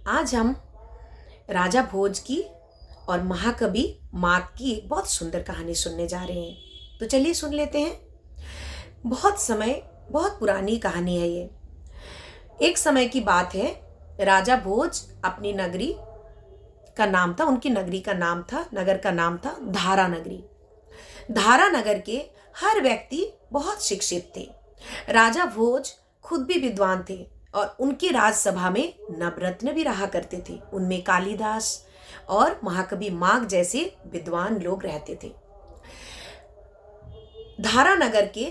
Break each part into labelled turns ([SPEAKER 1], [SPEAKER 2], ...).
[SPEAKER 1] आज हम राजा भोज की और महाकवि माग की एक बहुत सुंदर कहानी सुनने जा रहे हैं। तो चलिए सुन लेते हैं। बहुत पुरानी कहानी है ये। एक समय की बात है। राजा भोज अपनी नगरी का नाम था, उनकी नगरी का नाम था, नगर का नाम था धारा नगरी। धारा नगर के हर व्यक्ति बहुत शिक्षित थे। राजा भोज खुद भी विद्वान थे और उनकी राजसभा में नवरत्न भी रहा करते थे। उनमें कालिदास और महाकवि माग जैसे विद्वान लोग रहते थे। धारा नगर के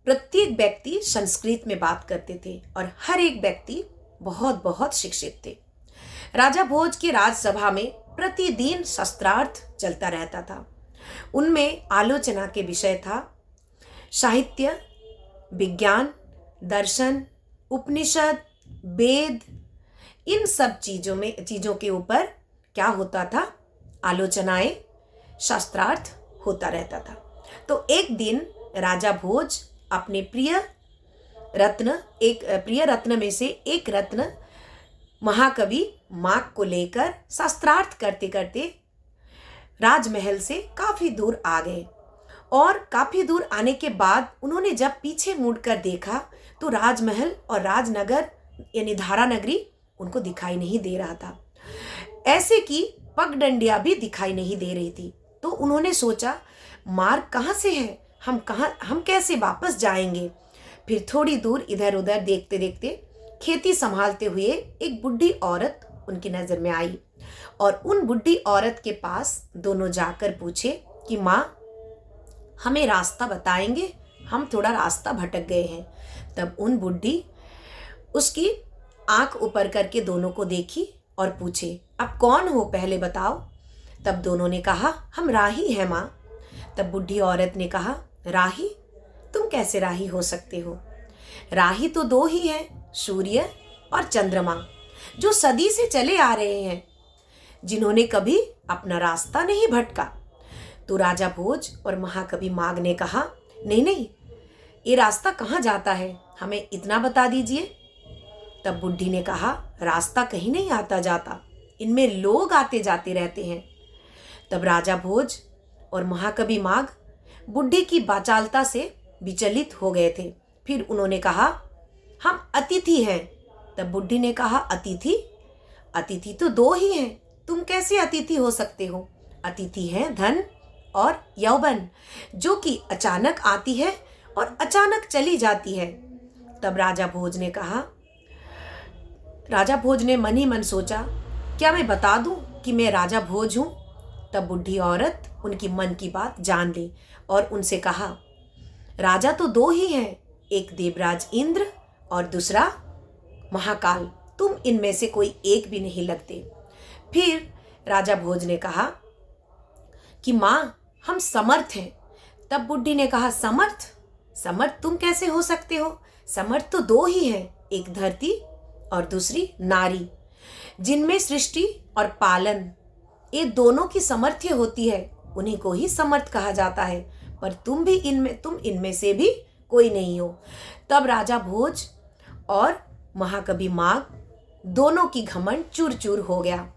[SPEAKER 1] प्रत्येक व्यक्ति संस्कृत में बात करते थे और हर एक व्यक्ति बहुत बहुत शिक्षित थे। राजा भोज की राजसभा में प्रतिदिन शास्त्रार्थ चलता रहता था। उनमें आलोचना के विषय था साहित्य, विज्ञान, दर्शन, उपनिषद, वेद। इन सब चीज़ों के ऊपर क्या होता था? आलोचनाएं, शास्त्रार्थ होता रहता था। तो एक दिन राजा भोज अपने प्रिय रत्न में से एक रत्न महाकवि माग को लेकर शास्त्रार्थ करते करते राजमहल से काफ़ी दूर आ गए। और काफ़ी दूर आने के बाद उन्होंने जब पीछे मुड़कर देखा तो राजमहल और राजनगर यानी धारा नगरी उनको दिखाई नहीं दे रहा था। ऐसे कि पगडंडियां भी दिखाई नहीं दे रही थी। तो उन्होंने सोचा, मार्ग कहाँ से है, हम कैसे वापस जाएंगे। फिर थोड़ी दूर इधर उधर देखते देखते खेती संभालते हुए एक बुढ़ी औरत उनकी नज़र में आई और उन बुढ़ी औरत के पास दोनों जाकर पूछे कि माँ, हमें रास्ता बताएंगे, हम थोड़ा रास्ता भटक गए हैं। तब उन बुढ़ी उसकी आंख ऊपर करके दोनों को देखी और पूछे, आप कौन हो, पहले बताओ। तब दोनों ने कहा, हम राही हैं माँ। तब बुढ़ी औरत ने कहा, राही? तुम कैसे राही हो सकते हो? राही तो दो ही हैं, सूर्य और चंद्रमा, जो सदी से चले आ रहे हैं, जिन्होंने कभी अपना रास्ता नहीं भटका। तो राजा भोज और महाकवि माग ने कहा, नहीं, ये रास्ता कहाँ जाता है, हमें इतना बता दीजिए। तब बुढ़ी ने कहा, रास्ता कहीं नहीं आता जाता, इनमें लोग आते जाते रहते हैं। तब राजा भोज और महाकवि माग बुढ़ी की वाचालता से विचलित हो गए थे। फिर उन्होंने कहा, हम अतिथि हैं। तब बुढ़ी ने कहा, अतिथि तो दो ही हैं, तुम कैसे अतिथि हो सकते हो? अतिथि हैं धन और यौवन, जो कि अचानक आती है और अचानक चली जाती है। तब राजा भोज ने मन ही मन सोचा, क्या मैं बता दूं कि मैं राजा भोज हूं? तब बुढ़ी औरत उनकी मन की बात जान ली और उनसे कहा, राजा तो दो ही हैं, एक देवराज इंद्र और दूसरा महाकाल, तुम इनमें से कोई एक भी नहीं लगते। फिर राजा भोज ने कहा कि माँ, हम समर्थ हैं। तब बुढ़ी ने कहा, समर्थ तुम कैसे हो सकते हो? समर्थ तो दो ही हैं, एक धरती और दूसरी नारी, जिनमें सृष्टि और पालन ये दोनों की सामर्थ्य होती है, उन्हीं को ही समर्थ कहा जाता है। पर तुम इनमें से भी कोई नहीं हो। तब राजा भोज और महाकवि माग दोनों की घमंड चूर चूर हो गया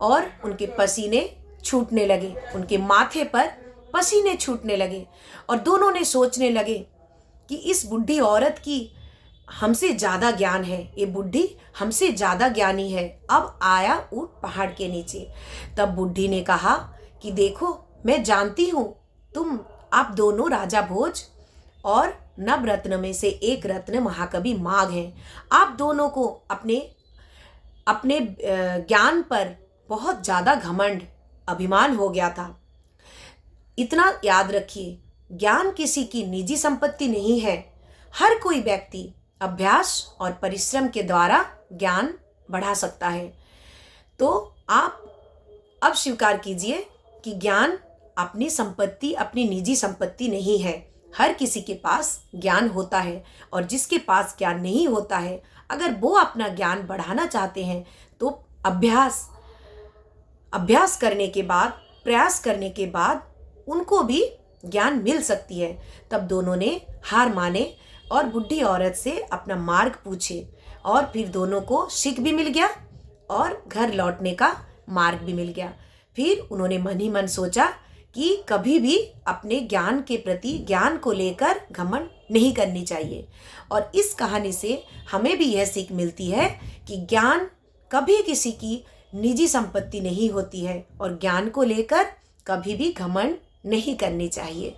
[SPEAKER 1] और उनके पसीने छूटने लगे, उनके माथे पर पसीने छूटने लगे और दोनों ने सोचने लगे कि इस बुढ़ी औरत की हमसे ज़्यादा ज्ञान है, ये बुढ़ी हमसे ज़्यादा ज्ञानी है। अब आया ऊँट पहाड़ के नीचे। तब बुढ़ी ने कहा कि देखो, मैं जानती हूँ आप दोनों राजा भोज और नवरत्न में से एक रत्न महाकवि माग हैं। आप दोनों को अपने ज्ञान पर बहुत ज़्यादा घमंड, अभिमान हो गया था। इतना याद रखिए, ज्ञान किसी की निजी संपत्ति नहीं है। हर कोई व्यक्ति अभ्यास और परिश्रम के द्वारा ज्ञान बढ़ा सकता है। तो आप अब स्वीकार कीजिए कि ज्ञान अपनी निजी संपत्ति नहीं है। हर किसी के पास ज्ञान होता है और जिसके पास ज्ञान नहीं होता है, अगर वो अपना ज्ञान बढ़ाना चाहते हैं तो अभ्यास करने के बाद, प्रयास करने के बाद उनको भी ज्ञान मिल सकती है। तब दोनों ने हार माने और बुढ़ी औरत से अपना मार्ग पूछे और फिर दोनों को सीख भी मिल गया और घर लौटने का मार्ग भी मिल गया। फिर उन्होंने मन ही मन सोचा कि कभी भी अपने ज्ञान के प्रति, ज्ञान को लेकर घमंड नहीं करनी चाहिए। और इस कहानी से हमें भी यह सीख मिलती है कि ज्ञान कभी किसी की निजी संपत्ति नहीं होती है और ज्ञान को लेकर कभी भी घमंड नहीं करनी चाहिए।